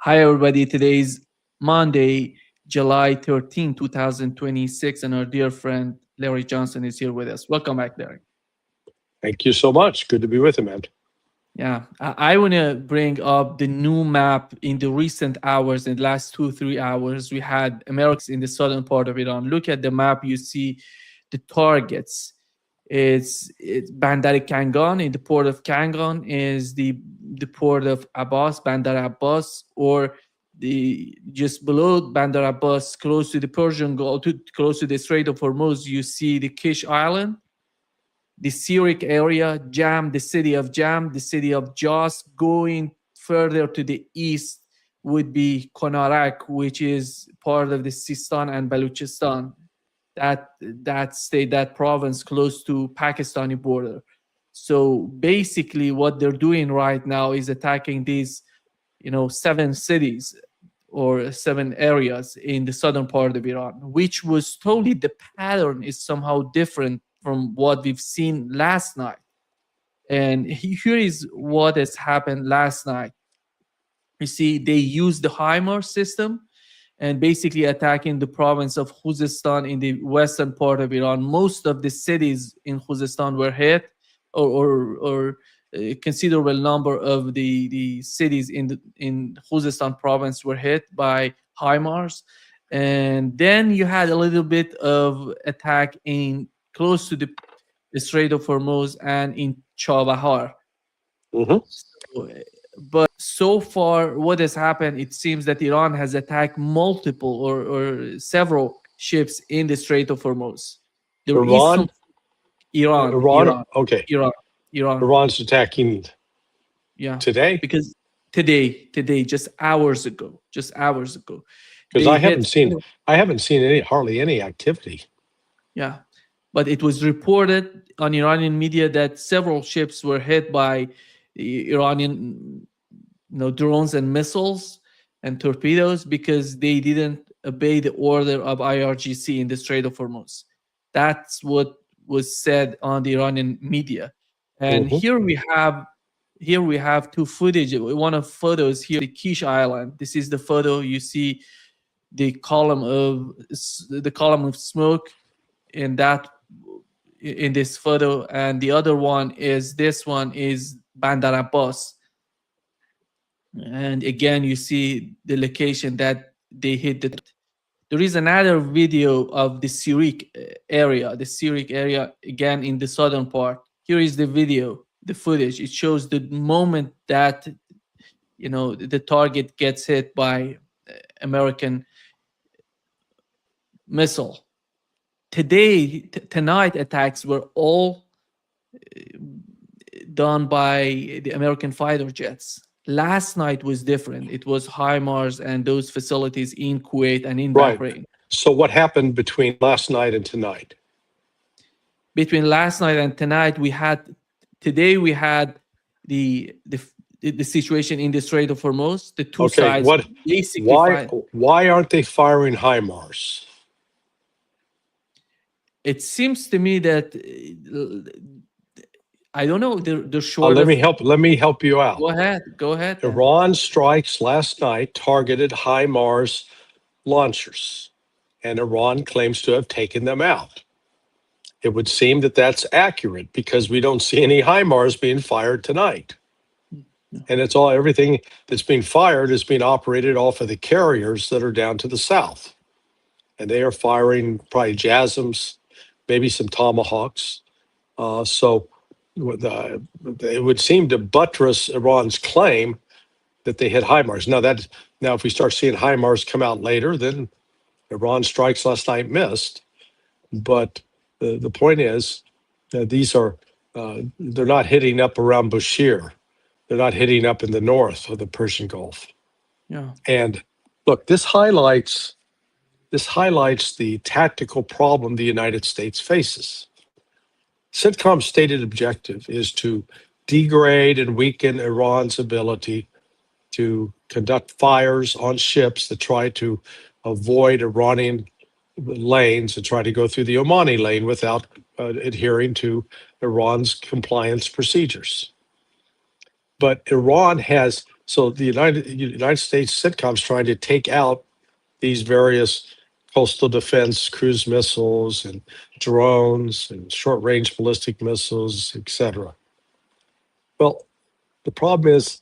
Hi, everybody. Today is Monday, July 13, 2026, and our dear friend Larry Johnson is here with us. Welcome back, Larry. Thank you so much. Good to be with you, man. Yeah, I want to bring up the new map in the recent hours, in the last 2, 3 hours. We had Americans in the southern part of Iran. Look at the map, you see the targets. It's Bandar Kangan. In the port of Kangan is the port of Abbas, Bandar Abbas, or the just below Bandar Abbas, close to the Persian Gulf, close to the Strait of Hormuz, you see the Kish Island, the Syriac area, Jam, the city of Jam, the city of Jas. Going further to the east would be Konarak, which is part of the Sistan and Baluchistan. That state, that province, close to Pakistani border. So basically, what they're doing right now is attacking these, 7 cities or 7 areas in the southern part of Iran, which was totally, the pattern is somehow different from what we've seen last night. And here is what has happened last night. You see, they used the HIMARS system and basically attacking the province of Khuzestan in the western part of Iran. Most of the cities in Khuzestan were hit, or a considerable number of the cities in Khuzestan province were hit by HIMARS. And then you had a little bit of attack in close to the Strait of Hormuz and in Chabahar. hmm But so far, what has happened, it seems that Iran has attacked multiple or several ships in the Strait of Hormuz. There is some Iran, Iran, Iran. Iran, Okay, Iran, Iran. Iran's attacking Yeah, today because today, just hours ago, because they hit. I haven't seen hardly any activity. Yeah, but it was reported on Iranian media that several ships were hit by Iranian, drones and missiles and torpedoes because they didn't obey the order of IRGC in the Strait of Hormuz. That's what was said on the Iranian media. And hmm here we have two footage. One of photos here, the Kish Island. This is the photo. You see the column of smoke in that in this photo, and the other one is this one is Bandar Abbas. And again, you see the location that they hit. There is another video of the Syriac area again in the southern part. Here is the video, the footage. It shows the moment that the target gets hit by American missile. Tonight attacks were all done by the American fighter jets. Last night was different. It was HIMARS and those facilities in Kuwait and in Right. Bahrain. So what happened between last night and tonight? Between last night and tonight, today we had the situation in the Strait of Hormuz. The two Okay. sides basically fight. Why aren't they firing HIMARS? It seems to me that I don't know. They're short Let of. me help you out. Go ahead. then. Iran strikes last night targeted HIMARS launchers, and Iran claims to have taken them out. It would seem that that's accurate because we don't see any HIMARS being fired tonight. And everything that's being fired is being operated off of the carriers that are down to the south. And they are firing probably JASSMs, maybe some Tomahawks. So it would seem to buttress Iran's claim that they hit HIMARS. Now, if we start seeing HIMARS come out later, then Iran strikes last night missed. But the point is, these are they're not hitting up around Bushehr. They're not hitting up in the north of the Persian Gulf. Yeah. And look, this highlights the tactical problem the United States faces. CENTCOM's stated objective is to degrade and weaken Iran's ability to conduct fires on ships that try to avoid Iranian lanes and try to go through the Omani lane without adhering to Iran's compliance procedures. But Iran has So the United States CENTCOM's trying to take out these various coastal defense cruise missiles and drones and short range ballistic missiles, etc. Well, the problem is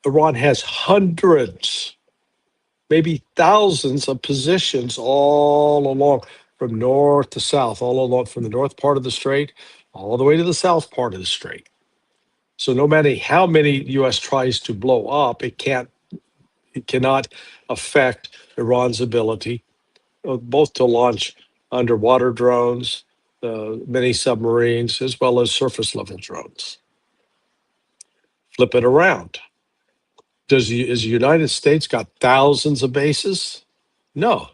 Iran has hundreds, maybe thousands of positions all along from north to south, all along from the north part of the strait all the way to the south part of the strait. So no matter how many US tries to blow up, it cannot affect Iran's ability both to launch underwater drones, mini submarines, as well as surface level drones. Flip it around. Is the United States got thousands of bases? No.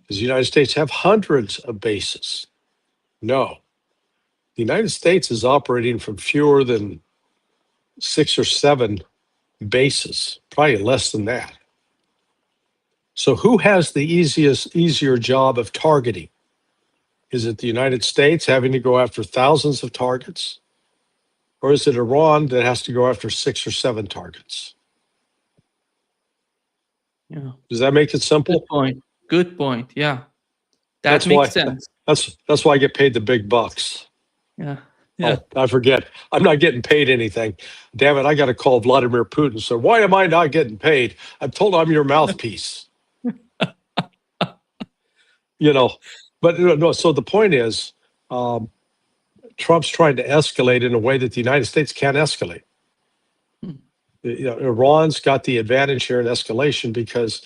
Does the United States have hundreds of bases? No. The United States is operating from fewer than 6 or 7 bases, probably less than that. So who has the easier job of targeting? Is it the United States having to go after thousands of targets? Or is it Iran that has to go after 6 or 7 targets? Yeah. Does that make it simple? Good point. Good point. Yeah. That's Makes why sense. that's why I get paid the big bucks. Yeah. Yeah. Oh, I forget. I'm not getting paid anything. Damn it, I got to call Vladimir Putin. So why am I not getting paid? I'm told I'm your mouthpiece. But no, so the point is, Trump's trying to escalate in a way that the United States can't escalate. Iran's got the advantage here in escalation because,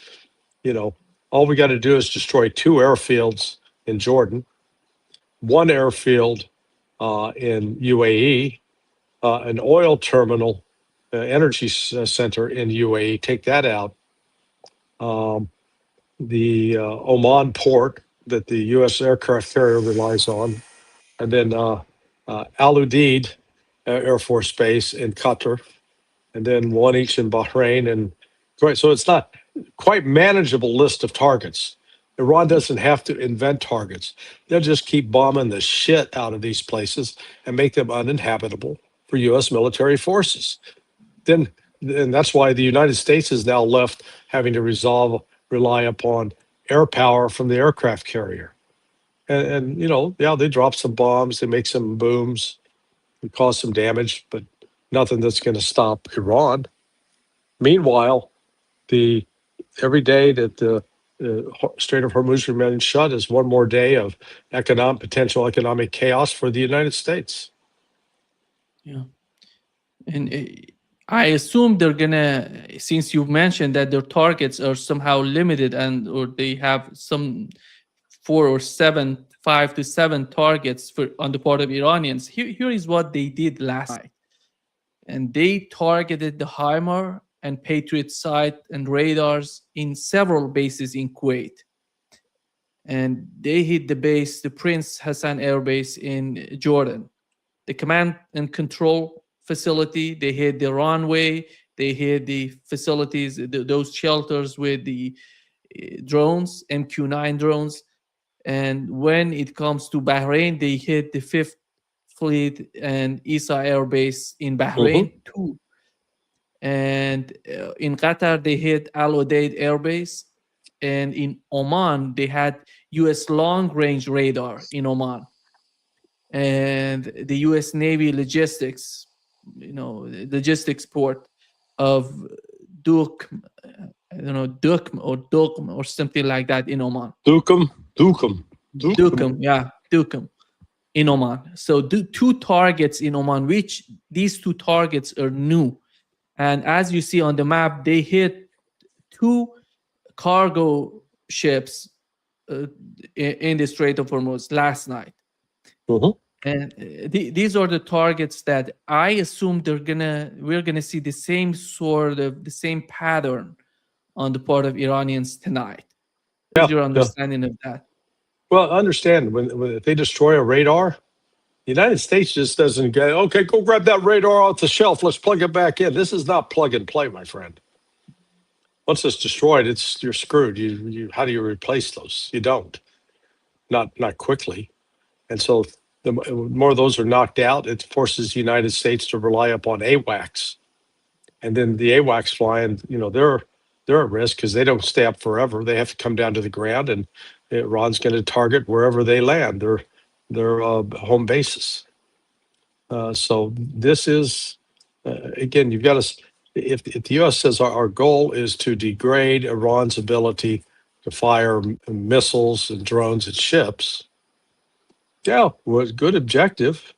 all we got to do is destroy 2 airfields in Jordan, 1 airfield in UAE, an oil terminal, energy center in UAE, take that out. The Oman port that the U.S. aircraft carrier relies on, and then Al Udeid Air Force Base in Qatar, and then 1 each in Bahrain. And so it's not quite manageable list of targets. Iran doesn't have to invent targets. They'll just keep bombing the shit out of these places and make them uninhabitable for U.S. military forces. And that's why the United States is now left having to rely upon air power from the aircraft carrier. And they drop some bombs, they make some booms, and cause some damage, but nothing that's going to stop Iran. Meanwhile, every day that the Strait of Hormuz remains shut is one more day of potential economic chaos for the United States. Yeah. And I assume they're gonna, since you've mentioned that their targets are somehow limited or they have some 4 or 7, 5 to 7 targets on the part of Iranians. Here is what they did last night. And they targeted the HIMAR and Patriot site and radars in several bases in Kuwait. And they hit the Prince Hassan Air Base in Jordan, the command and control facility. They hit the runway. They hit the facilities, those shelters with the drones, MQ-9 drones. And when it comes to Bahrain, they hit the 5th Fleet and Isa Air Base in Bahrain too. And in Qatar, they hit Al Udeid Air Base. And in Oman, they had U.S. long-range radar in Oman. And the U.S. Navy logistics port of Dukm, Dukm or something like that in Oman. Dukm, yeah, Dukm in Oman. So 2 targets in Oman, which these 2 targets are new. And as you see on the map, they hit 2 cargo ships in the Strait of Hormuz last night. And these are the targets that I assume we're gonna see the same pattern on the part of Iranians tonight. What's your understanding of that? Well, understand when they destroy a radar, the United States just doesn't go, okay, go grab that radar off the shelf. Let's plug it back in. This is not plug and play, my friend. Once it's destroyed, you're screwed. How do you replace those? You don't. Not quickly. And so the more those are knocked out, it forces the United States to rely upon AWACS, And then the AWACS flying, they're at risk because they don't stay up forever. They have to come down to the ground, and Iran's going to target wherever they land, their home bases. So this is, again, you've got to, if the U.S. says our goal is to degrade Iran's ability to fire missiles and drones at ships, yeah, was good objective.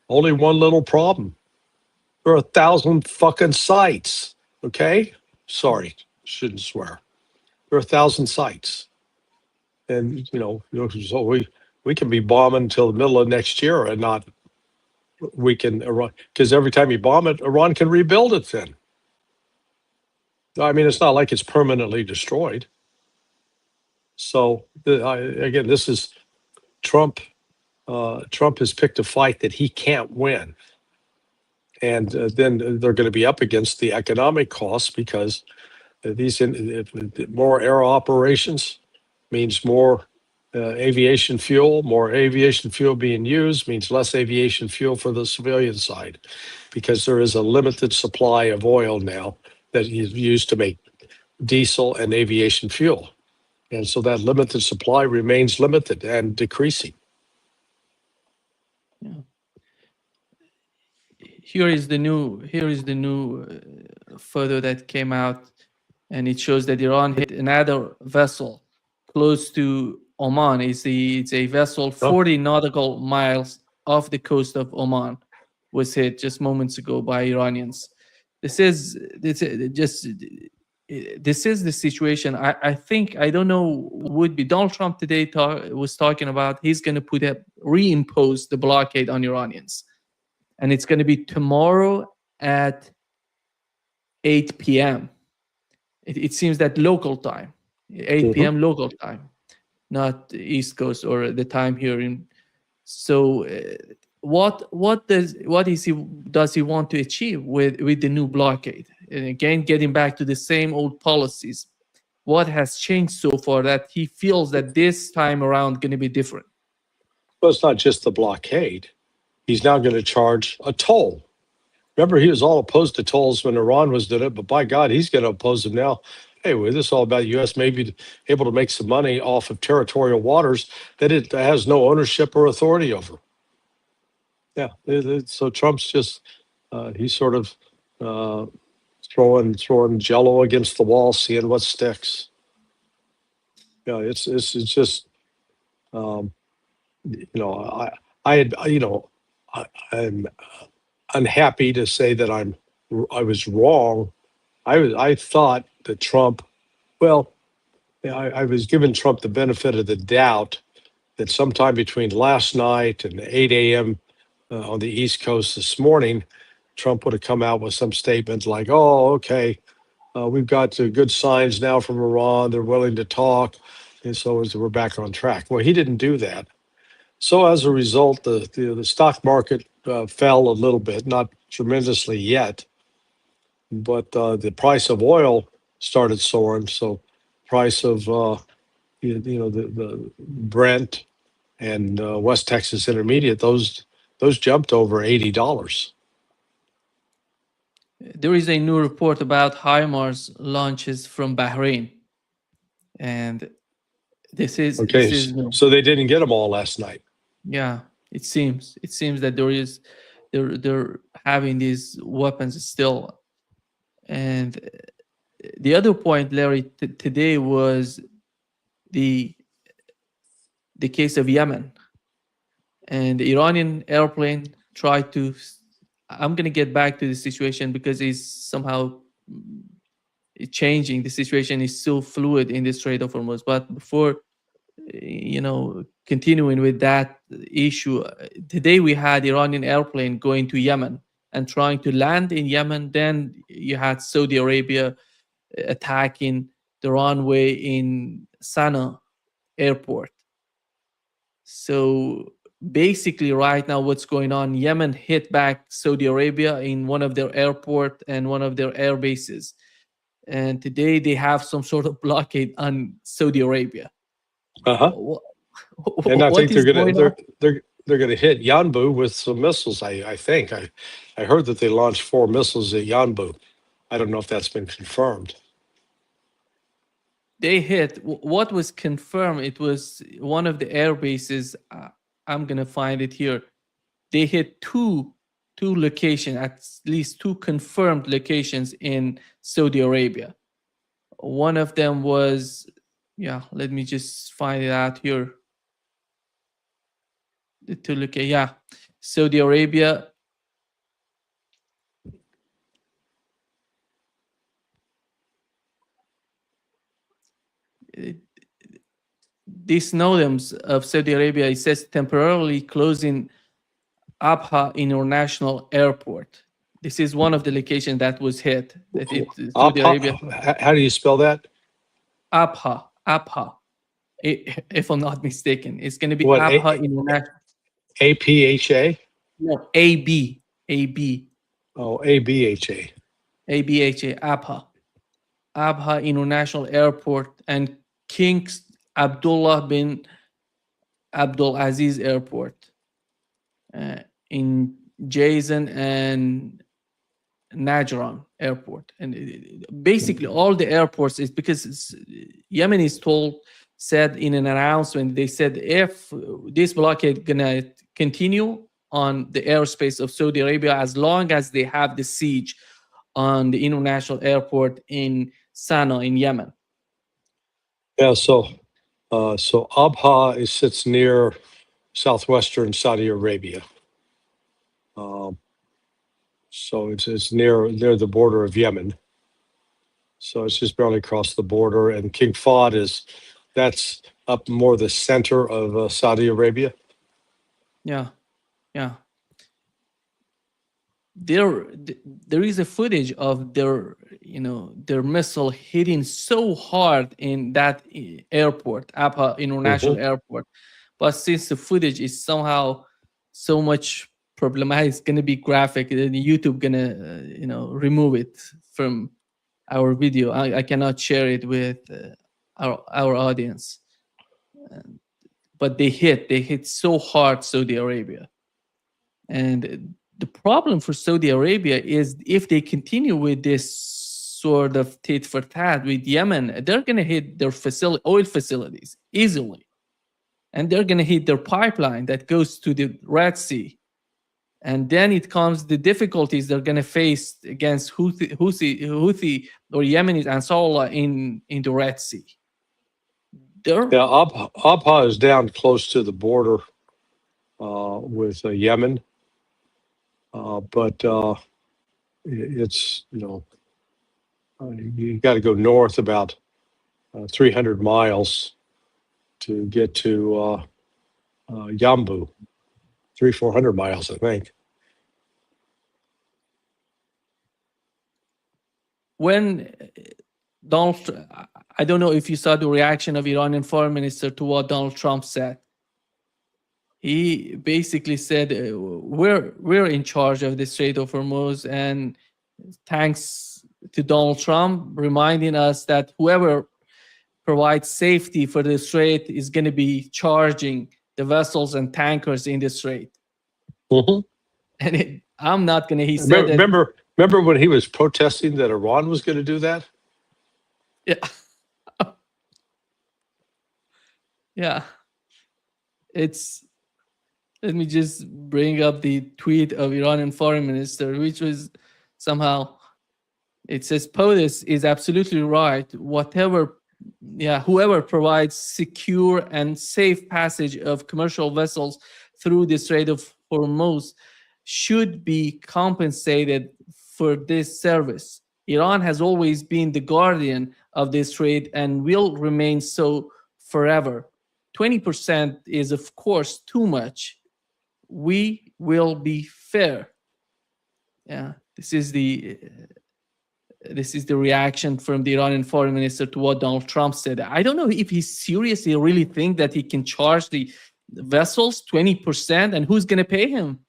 Only one little problem. There are 1,000 fucking sites. Okay? Sorry, shouldn't swear. There are 1,000 sites. And, so we can be bombing until the middle of next year and not weaken Iran. Because every time you bomb it, Iran can rebuild it then. I mean, it's not like it's permanently destroyed. So, again, this is Trump. Trump has picked a fight that he can't win. And then they're going to be up against the economic costs because more air operations means more aviation fuel. More aviation fuel being used means less aviation fuel for the civilian side, because there is a limited supply of oil now that is used to make diesel and aviation fuel. And so that limited supply remains limited and decreasing. Yeah. Here is the new photo that came out, and it shows that Iran hit another vessel close to Oman. It's a vessel 40 nautical miles off the coast of Oman, was hit just moments ago by Iranians. This is the situation. I think, I don't know, would be Donald Trump today was talking about he's going to reimpose the blockade on Iranians. And it's going to be tomorrow at 8 p.m. It seems that local time, 8 p.m. local time, not East Coast or the time here in. So, what does he want to achieve with the new blockade? And again, getting back to the same old policies, what has changed so far that he feels that this time around going to be different? Well, it's not just the blockade. He's now going to charge a toll. Remember, he was all opposed to tolls when Iran was doing it, but by God, he's going to oppose them now. Hey, well, this is all about U.S. maybe able to make some money off of territorial waters that it has no ownership or authority over. Yeah, so Trump's just, he's sort of throwing Jello against the wall, seeing what sticks. Yeah, it's just, I'm unhappy to say that I was wrong. I thought that Trump, I was giving Trump the benefit of the doubt that sometime between last night and 8 a.m. On the East Coast this morning, Trump would have come out with some statement like, "Oh, okay, we've got good signs now from Iran. They're willing to talk, and so we're back on track." Well, he didn't do that. So as a result, the stock market fell a little bit, not tremendously yet, but the price of oil started soaring. So price of the Brent and West Texas Intermediate, those jumped over $80. There is a new report about HIMARS launches from Bahrain, and this is okay. So they didn't get them all last night. Yeah, it seems that they're having these weapons still. And the other point, Larry, today was the case of Yemen, and the Iranian airplane tried to. I'm going to get back to the situation because it's somehow changing. The situation is still fluid in the Strait of Hormuz. But before, continuing with that issue, today we had Iranian airplane going to Yemen and trying to land in Yemen. Then you had Saudi Arabia attacking the runway in Sana'a airport. So basically right now what's going on, Yemen hit back Saudi Arabia in one of their airport and one of their air bases. And today they have some sort of blockade on Saudi Arabia. And I think they're gonna hit Yanbu with some missiles. I think I heard that they launched 4 missiles at Yanbu. I don't know if that's been confirmed. They hit what was confirmed. It was one of the air bases. I'm gonna find it here. They hit two locations, at least two confirmed locations in Saudi Arabia. One of them was, yeah, let me just find it out here. To look at, yeah, Saudi Arabia. These NOTAMs of Saudi Arabia, it says temporarily closing Abha International Airport. This is one of the locations that was hit. Saudi Arabia. How do you spell that? Abha. If I'm not mistaken, it's going to be What, Abha International. APHA? No, AB. Oh, ABHA. Abha. Abha International Airport and King Abdullah bin Abdul Aziz Airport in Jazan and Najran Airport. And basically all the airports is because Yemen is said in an announcement, they said if this blockade gonna continue on the airspace of Saudi Arabia as long as they have the siege on the international airport in Sana'a in Yemen. Yeah, so Abha sits near southwestern Saudi Arabia. So it's near the border of Yemen. So it's just barely across the border. And King Fahd that's up more the center of Saudi Arabia. Yeah. There is a footage of their missile hitting so hard in that airport, Abha International Airport. But since the footage is somehow so much problematic, it's going to be graphic, then YouTube gonna remove it from our video. I cannot share it with our audience. But they hit so hard Saudi Arabia. And the problem for Saudi Arabia is if they continue with this sort of tit for tat with Yemen, they're going to hit their oil facilities easily. And they're going to hit their pipeline that goes to the Red Sea. And then it comes the difficulties they're going to face against Houthi or Yemeni Ansarullah in the Red Sea. Abha is down close to the border with Yemen. But it's, you got to go north about 300 miles to get to Yambu, 400 miles, I think. When I don't know if you saw the reaction of Iranian foreign minister to what Donald Trump said. He basically said, we're in charge of the Strait of Hormuz, and thanks to Donald Trump reminding us that whoever provides safety for the strait is going to be charging the vessels and tankers in the strait. And I'm not going to, he said remember when he was protesting that Iran was going to do that? Yeah. Yeah. Let me just bring up the tweet of Iranian foreign minister, which was somehow, it says, POTUS is absolutely right. Whoever provides secure and safe passage of commercial vessels through the Strait of Hormuz should be compensated for this service. Iran has always been the guardian of this trade and will remain so forever. 20% is, of course, too much. We will be fair. Yeah, this is the reaction from the Iranian foreign minister to what Donald Trump said. I don't know if he seriously really think that he can charge the vessels 20%, and who's going to pay him?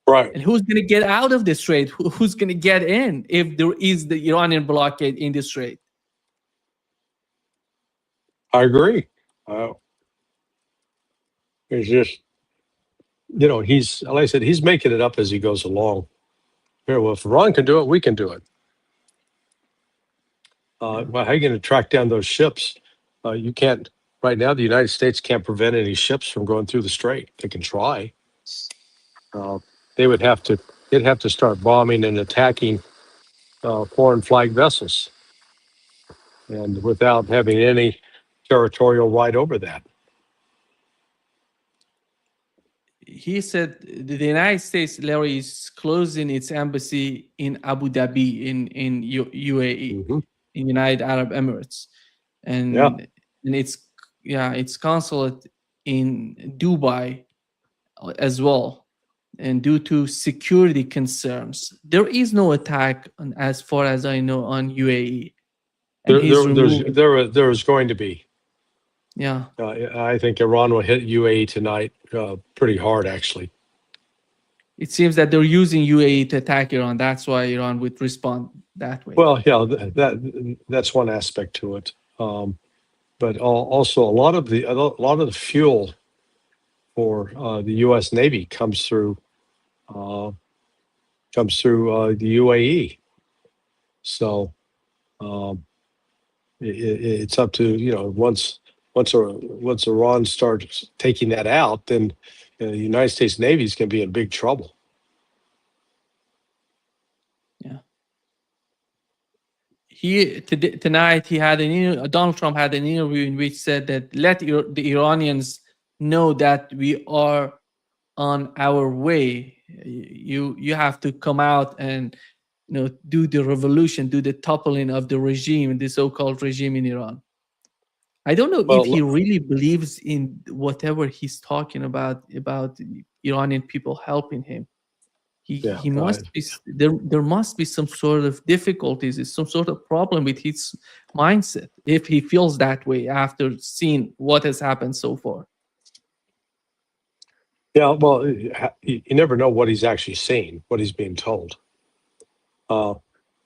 Right. And who's going to get out of the strait? Who's going to get in if there is the Iranian blockade in the strait? I agree. It's just, like I said, he's making it up as he goes along. Here, well, if Iran can do it, we can do it. Well, how are you going to track down those ships? You can't. Right now, the United States can't prevent any ships from going through the strait. They can try. Uh, they would have to. They'd have to start bombing and attacking foreign flag vessels, and without having any territorial right over that. He said the United States, Larry, is closing its embassy in Abu Dhabi in UAE, Mm-hmm. in United Arab Emirates, Yeah. and its consulate in Dubai as well. And due to security concerns, there is no attack, as far as I know, on UAE, and he's removing. There is going to be. Yeah, I think Iran will hit UAE tonight pretty hard, actually. it seems that they're using UAE to attack Iran. That's why Iran would respond that way. Well, yeah, that's one aspect to it. But also a lot of the fuel for the U.S. Navy comes through the UAE. So it's up to once Iran starts taking that out, then the United States Navy is going to be in big trouble. Yeah. Tonight he had Donald Trump had an interview in which said that let the Iranians know that we are on our way. You have to come out and do the revolution, do the toppling of the regime, the so-called regime in Iran. I don't know if he really believes in whatever he's talking about Iranian people helping him. He must be there must be some sort of difficulties, some sort of problem with his mindset if he feels that way after seeing what has happened so far. Yeah, well, you never know what he's actually saying, what he's being told. The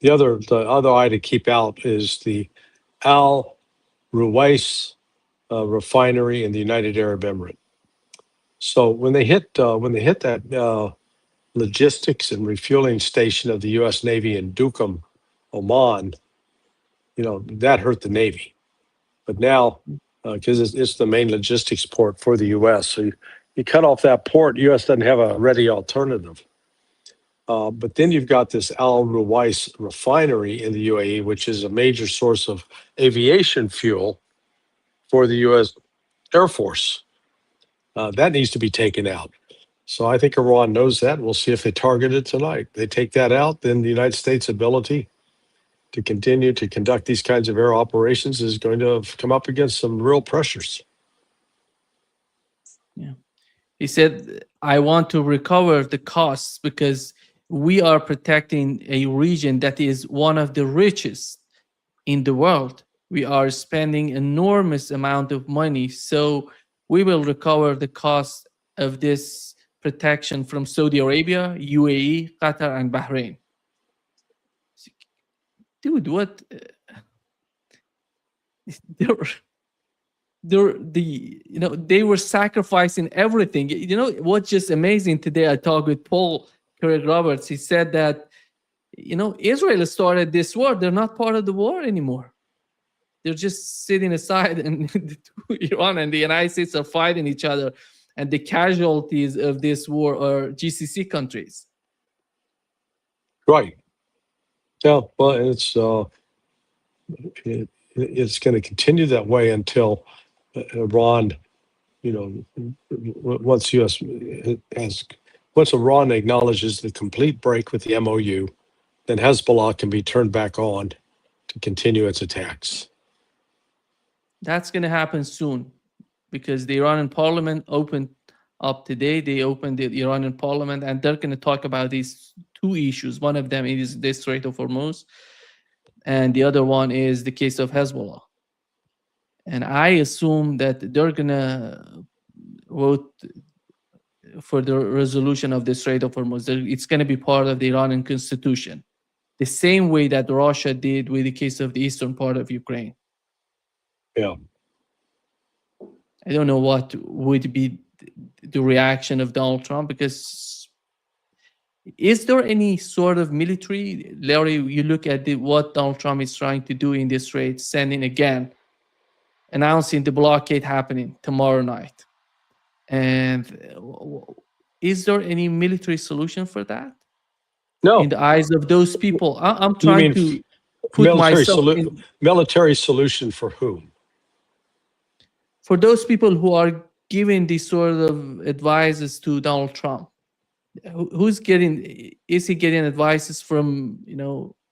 other eye to keep out is the Al Ruwais refinery in the United Arab Emirates. So when they hit that logistics and refueling station of the U.S. Navy in Duqm, Oman, that hurt the Navy. But now, because it's the main logistics port for the U.S., so you cut off that port, U.S. doesn't have a ready alternative. But then you've got this Al Ruwais refinery in the UAE, which is a major source of aviation fuel for the U.S. Air Force. That needs to be taken out. So I think Iran knows that. We'll see if they target it tonight. They take that out, then the United States' ability to continue to conduct these kinds of air operations is going to come up against some real pressures. Yeah. He said, I want to recover the costs because we are protecting a region that is one of the richest in the world. We are spending enormous amount of money, so we will recover the cost of this protection from Saudi Arabia, UAE, Qatar, and Bahrain. Dude, what? They were sacrificing everything. What's just amazing today? I talked with Paul Craig Roberts. He said that Israel started this war. They're not part of the war anymore. They're just sitting aside, and Iran and the United States are fighting each other, and the casualties of this war are GCC countries. Right. Yeah. Well, it's going to continue that way until Iran, once Iran acknowledges the complete break with the MOU, then Hezbollah can be turned back on to continue its attacks. That's going to happen soon because the Iranian parliament opened up today. They opened the Iranian parliament, and they're going to talk about these two issues. One of them is the Strait of Hormuz, and the other one is the case of Hezbollah. And I assume that they're going to vote for the resolution of the Strait of Hormuz. It's going to be part of the Iranian constitution, the same way that Russia did with the case of the eastern part of Ukraine. Yeah. I don't know what would be the reaction of Donald Trump, because Is there any sort of military, Larry? You look at what Donald Trump is trying to do in this Strait, sending again, announcing the blockade happening tomorrow night, and is there any military solution for that in No, the eyes of those people? I'm you trying mean to put military myself in military solution for whom? for those people who are giving these sort of advices to Donald Trump. Who's getting? Is he getting advices from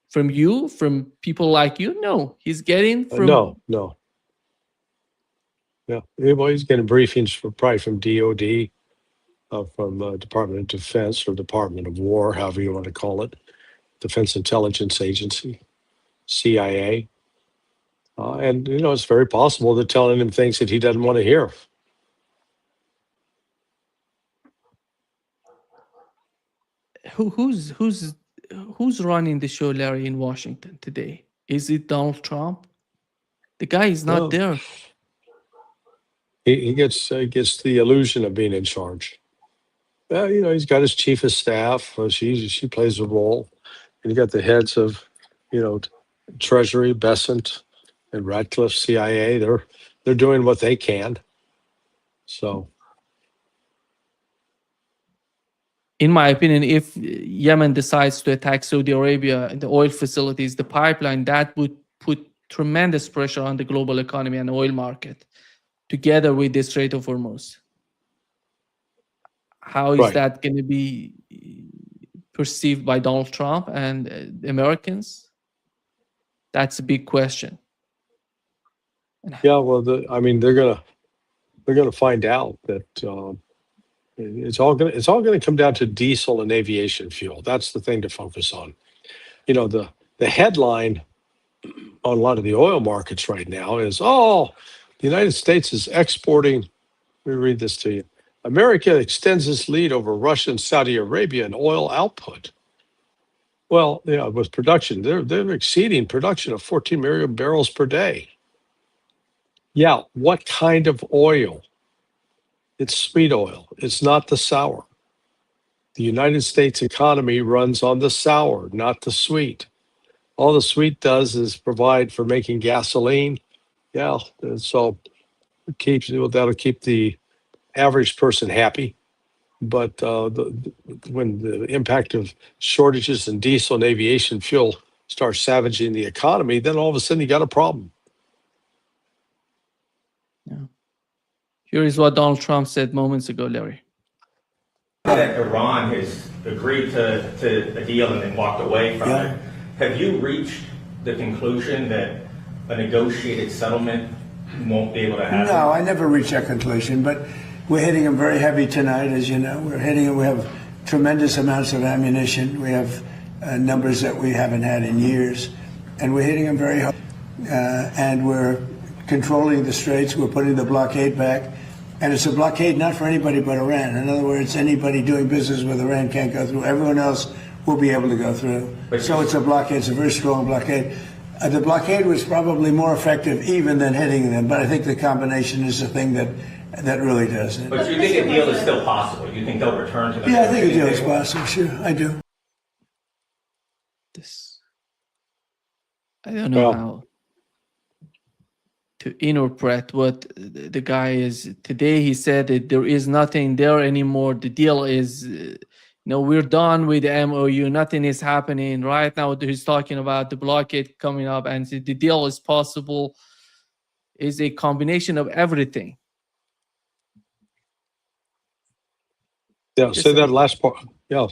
from you, from people like you? No, he's getting from. No. Yeah, he's getting briefings probably from DOD, from Department of Defense or Department of War, however you want to call it, Defense Intelligence Agency, CIA. And, it's very possible they're telling him things that he doesn't want to hear. Who's running the show, Larry, in Washington today? Is it Donald Trump? The guy is not Well, there. he gets the illusion of being in charge. He's got his chief of staff. She plays a role. And you got the heads of, Treasury, Besant, and Radcliffe, CIA. They're doing what they can. So, In my opinion, if Yemen decides to attack Saudi Arabia and the oil facilities, the pipeline, that would put tremendous pressure on the global economy and oil market, together with the Strait of Hormuz. How is right. that going to be perceived by Donald Trump and Americans? That's a big question. Yeah, well, they're gonna find out that it's all gonna come down to diesel and aviation fuel. That's the thing to focus on. The headline on a lot of the oil markets right now is, oh, the United States is exporting. Let me read this to you. America extends its lead over Russia and Saudi Arabia in oil output. Well, with production, they're exceeding production of 14 million barrels per day. Yeah, what kind of oil? It's sweet oil. It's not the sour. The United States economy runs on the sour, not the sweet. All the sweet does is provide for making gasoline. Yeah, so that'll keep the average person happy. But when the impact of shortages in diesel and aviation fuel starts savaging the economy, then all of a sudden you got a problem. Yeah. Here is what Donald Trump said moments ago, Larry. That Iran has agreed to a deal and then walked away from it. Have you reached the conclusion that a negotiated settlement won't be able to happen? No, I never reached that conclusion, but we're hitting them very heavy tonight, as you know. We have tremendous amounts of ammunition. We have numbers that we haven't had in years, and we're hitting them very hard. And we're controlling the straits. We're putting the blockade back. And it's a blockade not for anybody but Iran. In other words, anybody doing business with Iran can't go through. Everyone else will be able to go through. So it's a blockade. It's a very strong blockade. The blockade was probably more effective even than hitting them, but I think the combination is the thing that really does it. But you think a deal is still possible? You think they'll return to the Yeah, I think a deal is possible. Sure, I do. I don't know how to interpret what the guy is. Today he said that there is nothing there anymore. The deal is, we're done with the MOU. Nothing is happening. Right now he's talking about the blockade coming up, and the deal is possible. Is a combination of everything. Yeah, say that last part. Yeah,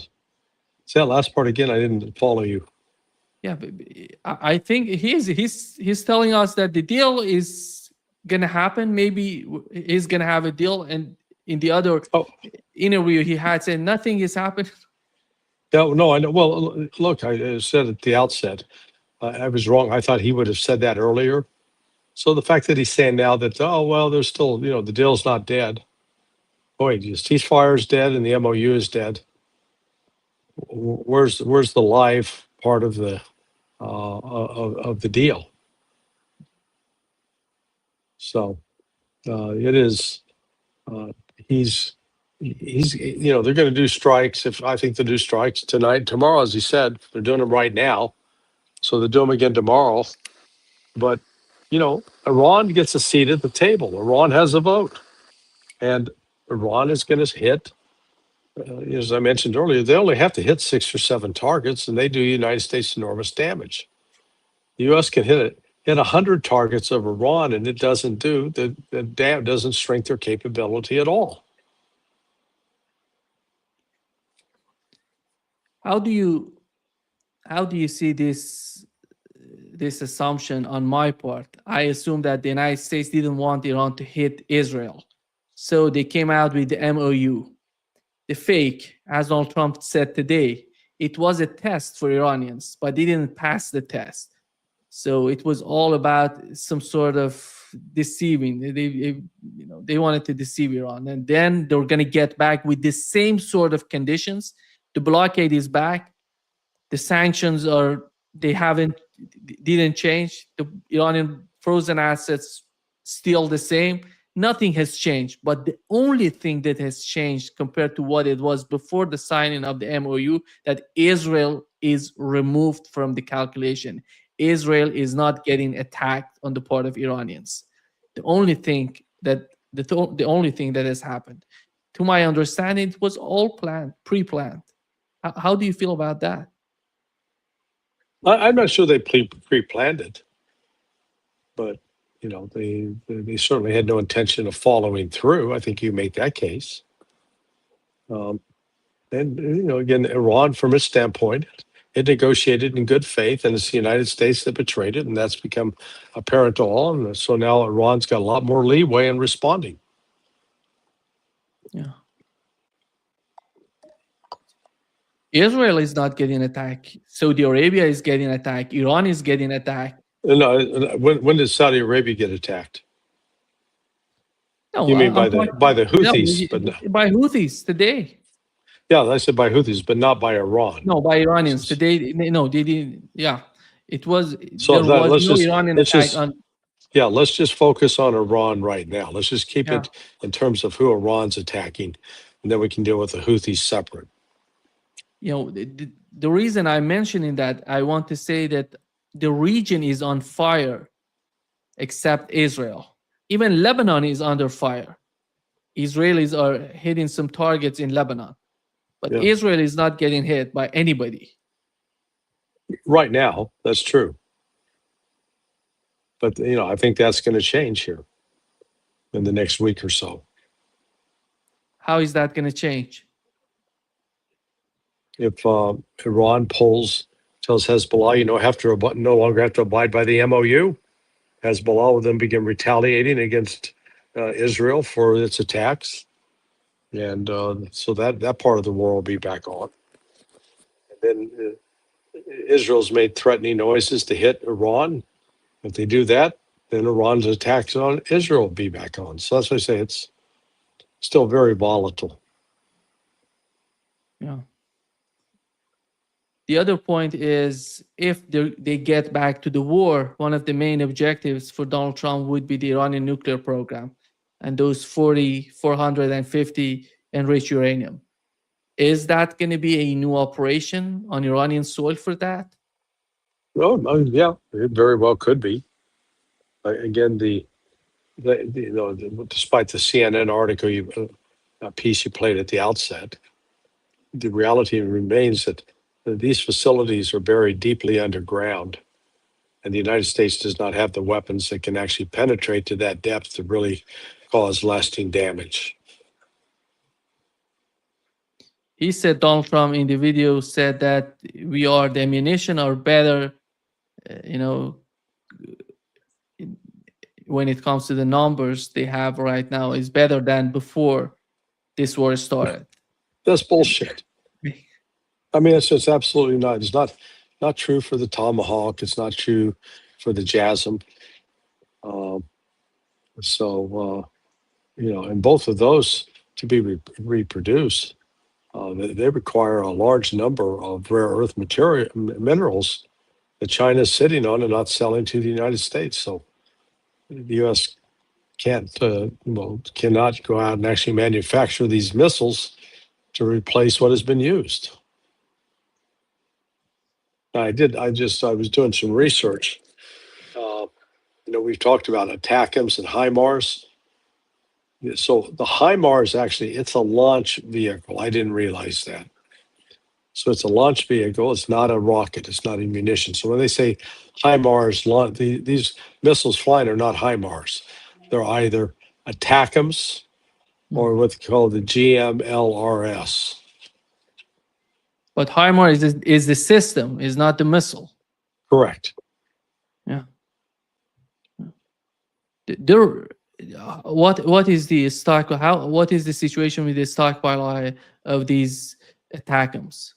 say that last part again. I didn't follow you. Yeah, but I think he's telling us that the deal is gonna happen. Maybe he's gonna have a deal, and in the other interview he had said nothing is happening. No, I know. Well, look, I said at the outset, I was wrong. I thought he would have said that earlier. So the fact that he's saying now that, there's still, the deal's not dead. Boy, the ceasefire is dead and the MOU is dead. Where's the live part of the deal? So it is. He's they're going to do strikes. I think they'll do strikes tonight, tomorrow, as he said. They're doing them right now, so they'll do them again tomorrow. But Iran gets a seat at the table. Iran has a vote, and Iran is going to hit. As I mentioned earlier, they only have to hit 6 or 7 targets, and they do the United States enormous damage. The U.S. can hit 100 targets of Iran, and it doesn't do the dam doesn't shrink their capability at all. How do you see this assumption on my part? I assume that the United States didn't want Iran to hit Israel, so they came out with the MOU. The fake, as Donald Trump said today, it was a test for Iranians, but they didn't pass the test. So it was all about some sort of deceiving. They wanted to deceive Iran, and then they were going to get back with the same sort of conditions. The blockade is back. The sanctions didn't change. The Iranian frozen assets still the same. Nothing has changed. But the only thing that has changed compared to what it was before the signing of the MOU, that Israel is removed from the calculation. Israel is not getting attacked on the part of Iranians. The only thing that has happened, to my understanding, it was all planned, pre-planned. How do you feel about that? I'm not sure they pre-planned it, but they certainly had no intention of following through. I think you make that case. And again, Iran, from its standpoint, it negotiated in good faith, and it's the United States that betrayed it, and that's become apparent to all. And so now Iran's got a lot more leeway in responding. Yeah. Israel is not getting attacked. Saudi Arabia is getting attacked. Iran is getting attacked. No, when did Saudi Arabia get attacked? No, you mean by the Houthis? No, but no. By Houthis today. Yeah, I said by Houthis, but not by Iran. No, by Iranians today. No, they didn't. Yeah, it was. So there was no just, Iranian attack on. Yeah, let's just focus on Iran right now. Let's just keep it in terms of who Iran's attacking, and then we can deal with the Houthis separate. The reason I'm mentioning that, I want to say that the region is on fire, except Israel. Even Lebanon is under fire. Israelis are hitting some targets in Lebanon, but Israel is not getting hit by anybody. Right now, that's true. But, I think that's going to change here in the next week or so. How is that going to change? If Iran tells Hezbollah, no longer have to abide by the MOU, Hezbollah will then begin retaliating against Israel for its attacks. And so that part of the war will be back on. And then Israel's made threatening noises to hit Iran. If they do that, then Iran's attacks on Israel will be back on. So that's why I say it's still very volatile. Yeah. The other point is, if they get back to the war, one of the main objectives for Donald Trump would be the Iranian nuclear program and those 450 enriched uranium. Is that going to be a new operation on Iranian soil for that? Well, yeah, it very well could be. Again, despite the CNN article, piece you played at the outset, the reality remains that these facilities are buried deeply underground, and the United States does not have the weapons that can actually penetrate to that depth to really cause lasting damage. He said, Donald Trump in the video said that the ammunition are better, when it comes to the numbers they have right now, is better than before this war started. That's bullshit. I mean, it's just absolutely not. It's not true for the Tomahawk. It's not true for the JASSM. And both of those to be reproduced, they require a large number of rare earth minerals that China is sitting on and not selling to the United States. So the U.S. cannot go out and actually manufacture these missiles to replace what has been used. I was doing some research. We've talked about ATACMS and HIMARS. So the HIMARS actually, it's a launch vehicle. I didn't realize that. So it's a launch vehicle. It's not a rocket. It's not a munition. So when they say HIMARS, these missiles flying are not HIMARS. They're either ATACMS or what's called the GMLRS. But HIMARS is the system, is not the missile. Correct. Yeah. There, what is the stockpile? What is the situation with the stockpile of these ATACMS?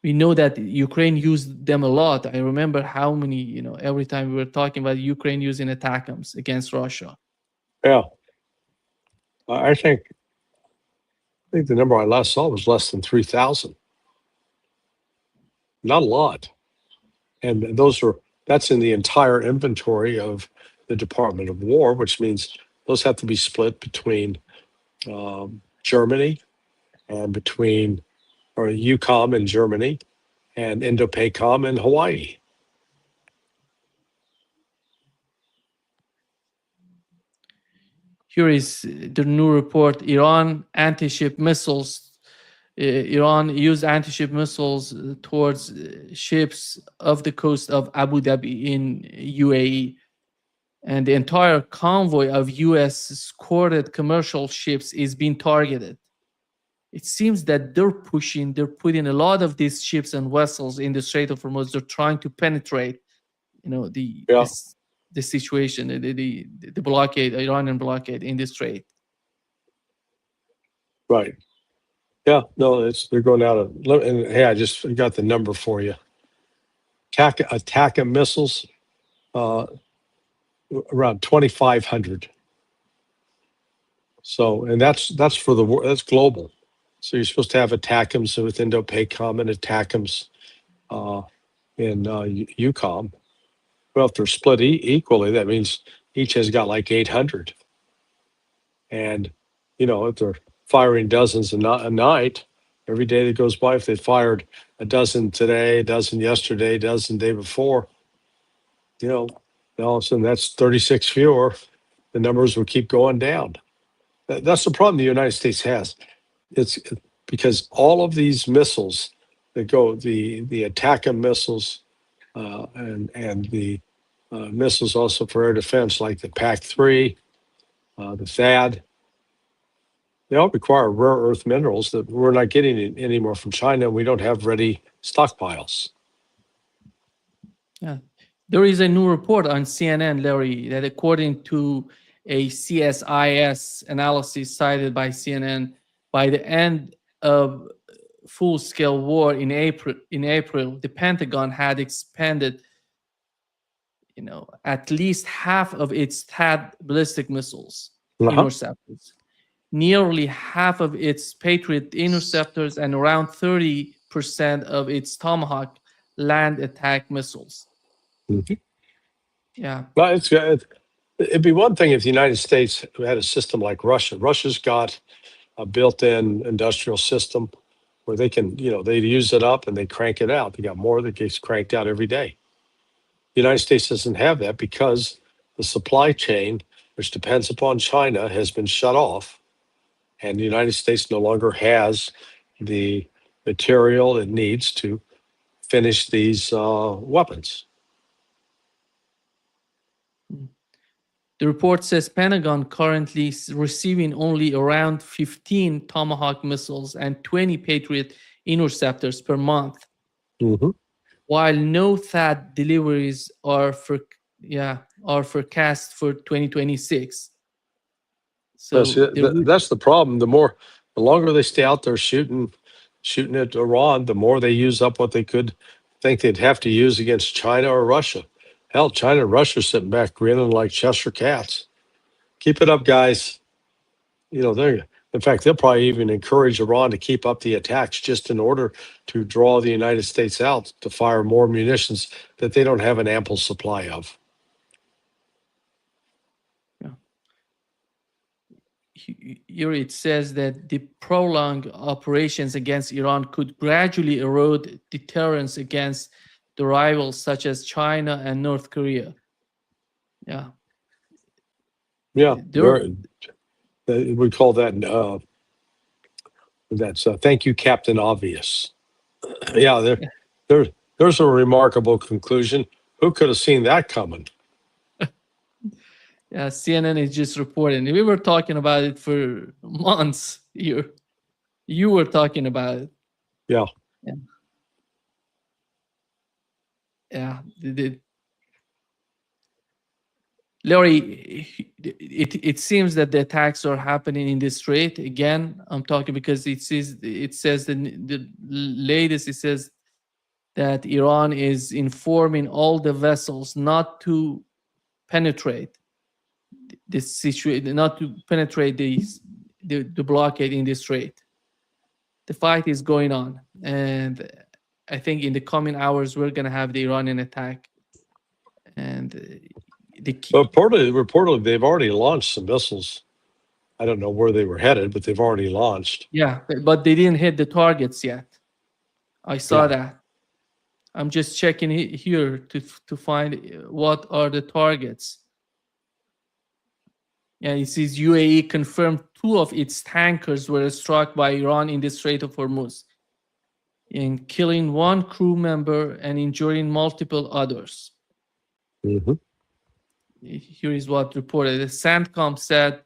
We know that Ukraine used them a lot. I remember how many, every time we were talking about Ukraine using ATACMS against Russia. Yeah. I think the number I last saw was less than 3,000. Not a lot. And that's in the entire inventory of the Department of War, which means those have to be split between Germany and between EUCOM in Germany and INDOPACOM in Hawaii. Here is the new report. Iran anti-ship missiles. Iran used anti-ship missiles towards ships off the coast of Abu Dhabi in UAE. And the entire convoy of U.S. escorted commercial ships is being targeted. It seems that they're putting a lot of these ships and vessels in the Strait of Hormuz. They're trying to penetrate, the situation, the blockade, Iranian blockade in the strait. Right. Yeah. No, they're going out of. And hey, I just got the number for you. ATACMS missiles. Around 2,500. So, and that's for that's global. So you're supposed to have ATACMS with INDOPACOM and ATACMS in EUCOM. Well, if they're split equally, that means each has got like 800. And if they're firing dozens a night, every day that goes by, if they fired a dozen today, a dozen yesterday, a dozen the day before, all of a sudden that's 36 fewer. The numbers will keep going down. That's the problem the United States has. It's because all of these missiles that go, the ATACMS missiles and the missiles also for air defense, like the PAC-3, the THAAD, they all require rare earth minerals that we're not getting anymore from China, and we don't have ready stockpiles. Yeah. There is a new report on CNN, Larry, that according to a CSIS analysis cited by CNN, by the end of full-scale war in April, the Pentagon had expended, at least half of its THAAD ballistic missiles interceptors, nearly half of its Patriot interceptors, and around 30% of its Tomahawk land attack missiles. Mm-hmm. Yeah. Well, it'd be one thing if the United States had a system like Russia. Russia's got a built-in industrial system where they can, they use it up and they crank it out. They got more that gets cranked out every day. The United States doesn't have that because the supply chain, which depends upon China, has been shut off, and the United States no longer has the material it needs to finish these weapons. The report says Pentagon currently is receiving only around 15 Tomahawk missiles and 20 Patriot interceptors per month, while no THAAD deliveries are forecast for 2026. So that's the problem. The longer they stay out there shooting at Iran, the more they use up what they could think they'd have to use against China or Russia. Hell, China and Russia are sitting back grinning like Cheshire cats. Keep it up, guys. In fact, they'll probably even encourage Iran to keep up the attacks just in order to draw the United States out to fire more munitions that they don't have an ample supply of. Yeah. here it says that the prolonged operations against Iran could gradually erode deterrence against the rivals such as China and North Korea. Yeah. Yeah, There, we call that thank you, Captain Obvious. Yeah, there's a remarkable conclusion. Who could have seen that coming? yeah, CNN is just reporting. We were talking about it for months here. You were talking about it. Yeah. Yeah. Yeah. Larry, it seems that the attacks are happening in the strait. Again, I'm talking because it says the latest, it says that Iran is informing all the vessels not to penetrate this situation, not to penetrate the blockade in the strait. The fight is going on, and I think in the coming hours we're gonna have the Iranian attack. And the key, But reportedly, they've already launched some missiles. I don't know where they were headed, but they've already launched. yeah, but they didn't hit the targets yet. I saw Yeah. that. I'm just checking here to find what are the targets. Yeah, it says UAE confirmed 2 of its tankers were struck by Iran in the Strait of Hormuz, in killing 1 crew member and injuring multiple others. Mm-hmm. Here is what reported. The CENTCOM said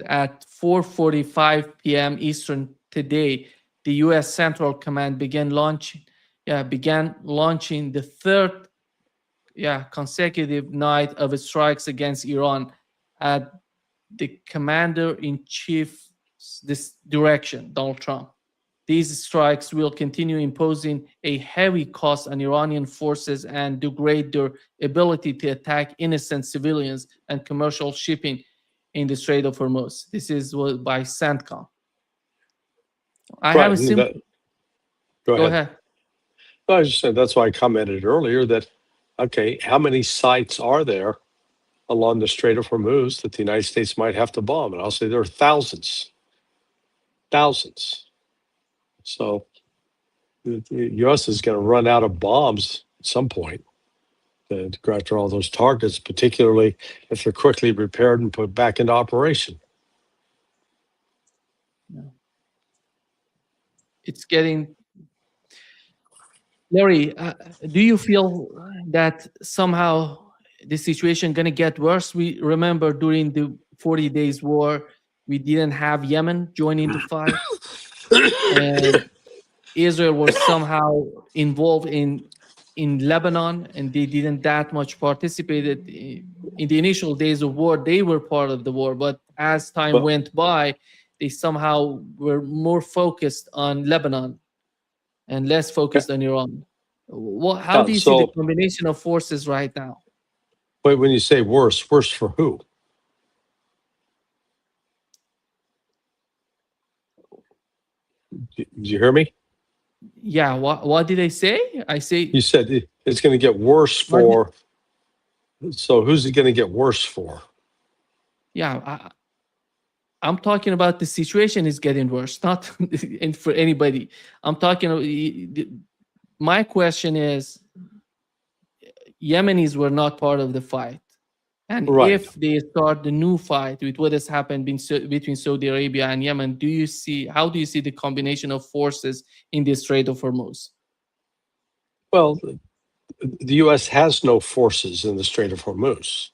at 4:45 p.m. Eastern today, the U.S. Central Command began launching the third consecutive night of strikes against Iran at the commander-in-chief's direction, Donald Trump. These strikes will continue imposing a heavy cost on Iranian forces and degrade their ability to attack innocent civilians and commercial shipping in the Strait of Hormuz. This is by CENTCOM. I have a simple. Go ahead. I just said that's why I commented earlier that, okay, how many sites are there along the Strait of Hormuz that the United States might have to bomb? And I'll say there are thousands. So the U.S. is going to run out of bombs at some point to go after all those targets, particularly if they're quickly repaired and put back into operation. It's getting. Larry, do you feel that somehow the situation going to get worse? We remember during the 40 days war, we didn't have Yemen joining the fight. And Israel was somehow involved in Lebanon, and they didn't that much participated in the initial days of war. They were part of the war, but as time went by, they somehow were more focused on Lebanon and less focused on Iran. How do you see the combination of forces right now? Wait, when you say worse for who? Did you hear me? Yeah, what did I say? I say you said it's going to get worse for. So who's it going to get worse for? Yeah, I'm talking about the situation is getting worse, not for anybody. I'm talking. My question is, Yemenis were not part of the fight, and if they start the new fight with what has happened between Saudi Arabia and Yemen, how do you see the combination of forces in the Strait of Hormuz? Well, the U.S. has no forces in the Strait of Hormuz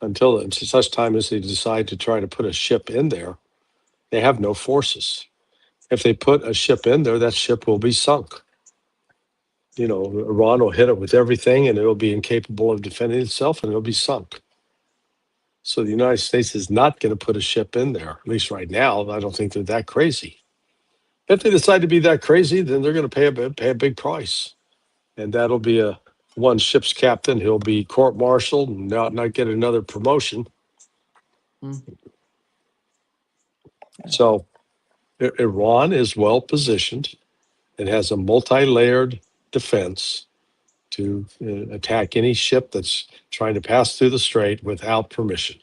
until such time as they decide to try to put a ship in there. They have no forces. If they put a ship in there, that ship will be sunk. Iran will hit it with everything, and it'll be incapable of defending itself, and it'll be sunk. So the United States is not going to put a ship in there, at least right now. I don't think they're that crazy. If they decide to be that crazy, then they're going to pay a big price. And that'll be one ship's captain. He'll be court-martialed and not get another promotion. So Iran is well positioned and has a multi-layered defense to attack any ship that's trying to pass through the strait without permission.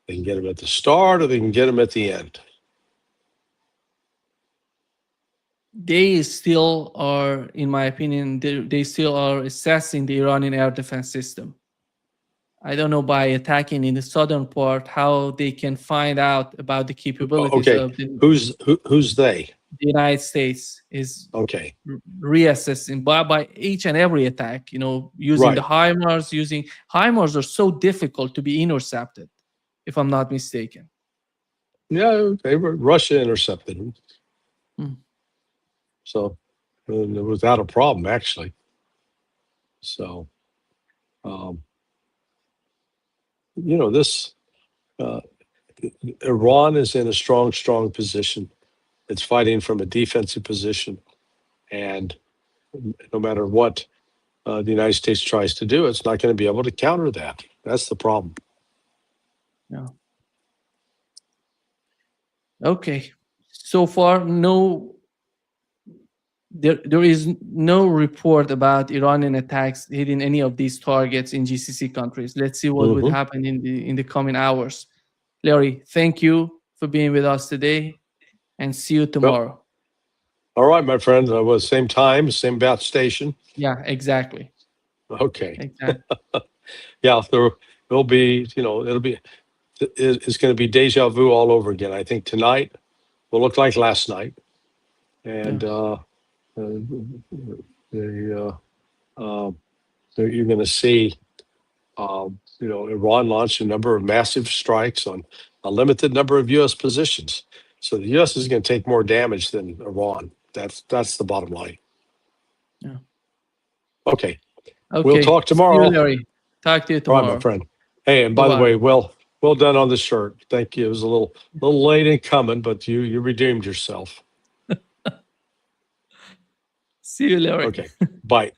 They can get them at the start or they can get them at the end. They still are, in my opinion, they still are assessing the Iranian air defense system. I don't know, by attacking in the southern part how they can find out about the capabilities Okay, of the who's they? United States is Okay, reassessing by each and every attack, using the HIMARS. HIMARS are so difficult to be intercepted, if I'm not mistaken. yeah, Russia intercepted them. Hmm. So without a problem, actually. So, this Iran is in a strong position. It's fighting from a defensive position, and no matter what the United States tries to do, it's not going to be able to counter that. That's the problem. Yeah. Okay. So far, there is no report about Iranian attacks hitting any of these targets in GCC countries. Let's see what would happen in the coming hours. Larry, thank you for being with us today, and see you tomorrow. All right, my friend. Same time, same bat station. Yeah, exactly. Okay. Exactly. Yeah, there will be. It's going to be deja vu all over again. I think tonight will look like last night, and you're going to see, Iran launched a number of massive strikes on a limited number of U.S. positions. So the U.S. is going to take more damage than Iran. That's the bottom line. Yeah. Okay. We'll talk tomorrow. See you, Larry. Talk to you tomorrow. All right, my friend. Hey, and by the way, well done on the shirt. Thank you. It was a little late in coming, but you redeemed yourself. See you, Larry. Okay. Bye.